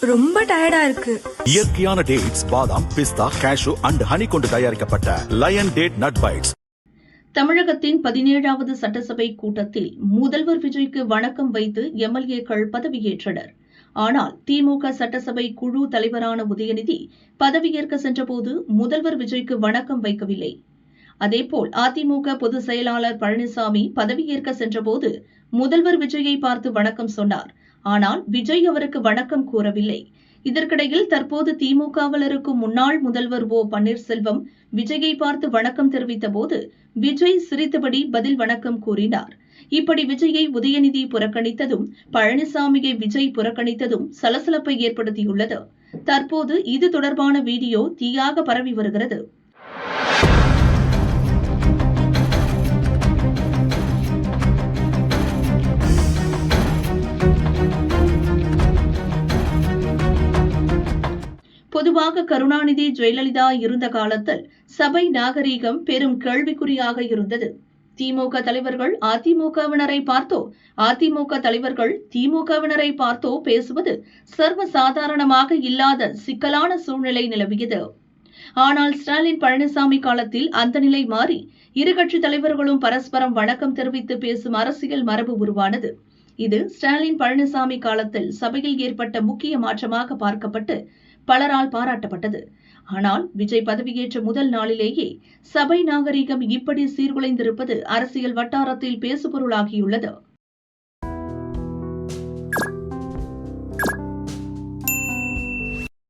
ரொம்ப டயர்டா இருக்கு. இயற்கையான டேட்ஸ், பாதாம், பிஸ்தா, கேஷு அண்ட் ஹனி கொண்டு தயாரிக்கப்பட்ட லயன் டேட் நட் பைட்ஸ். தமிழகத்தின் 17வது சட்டசபை கூட்டத்தில் முதல்வர் விஜய்க்கு வணக்கம் வைத்து எம்எல்ஏக்கள் பதவியேற்றனர். ஆனால் திமுக சட்டசபை குழு தலைவரான உதயநிதி பதவியேற்க சென்றபோது முதல்வர் விஜய்க்கு வணக்கம் வைக்கவில்லை. அதேபோல் அதிமுக பொதுச் செயலாளர் பழனிசாமி பதவியேற்க சென்றபோது முதல்வர் விஜயை பார்த்து வணக்கம் சொன்னார். ஆனால் விஜய் அவருக்கு வணக்கம் கூறவில்லை. இதற்கிடையில் தற்போது திமுகவில் இருக்கும் முன்னாள் முதல்வர் ஓ பன்னீர்செல்வம் விஜயை பார்த்து வணக்கம் தெரிவித்த போது விஜய் சிரித்தபடி பதில் வணக்கம் கூறினார். இப்படி விஜயை உதயநிதி புறக்கணித்ததும் பழனிசாமியை விஜய் புறக்கணித்ததும் சலசலப்பை ஏற்படுத்தியுள்ளது. தற்போது இது தொடர்பான வீடியோ தீயாக பரவி வருகிறது. பொதுவாக கருணாநிதி, ஜெயலலிதா இருந்த காலத்தில் சபை நாகரீகம் பெரும் கேள்விக்குறியாக இருந்தது. திமுக தலைவர்கள் அதிமுகவினரை பார்த்தோ, அதிமுக தலைவர்கள் திமுகவினரை பார்த்தோ பேசுவது சர்வசாதாரணமாக இல்லாத சிக்கலான சூழ்நிலை நிலவியது. ஆனால் ஸ்டாலின், பழனிசாமி காலத்தில் அந்த நிலை மாறி இரு கட்சித் தலைவர்களும் பரஸ்பரம் வணக்கம் தெரிவித்து பேசும் அரசியல் மரபு உருவானது. இது ஸ்டாலின், பழனிசாமி காலத்தில் சபையில் ஏற்பட்ட முக்கிய மாற்றமாக பார்க்கப்பட்டு பலரால் பாராட்டப்பட்டது. ஆனால் விஜய் பதவியேற்ற முதல் நாளிலேயே சபை நாகரிகம் இப்படி சீர்குலைந்திருப்பது அரசியல் வட்டாரத்தில் பேசுபொருளாகியுள்ளது.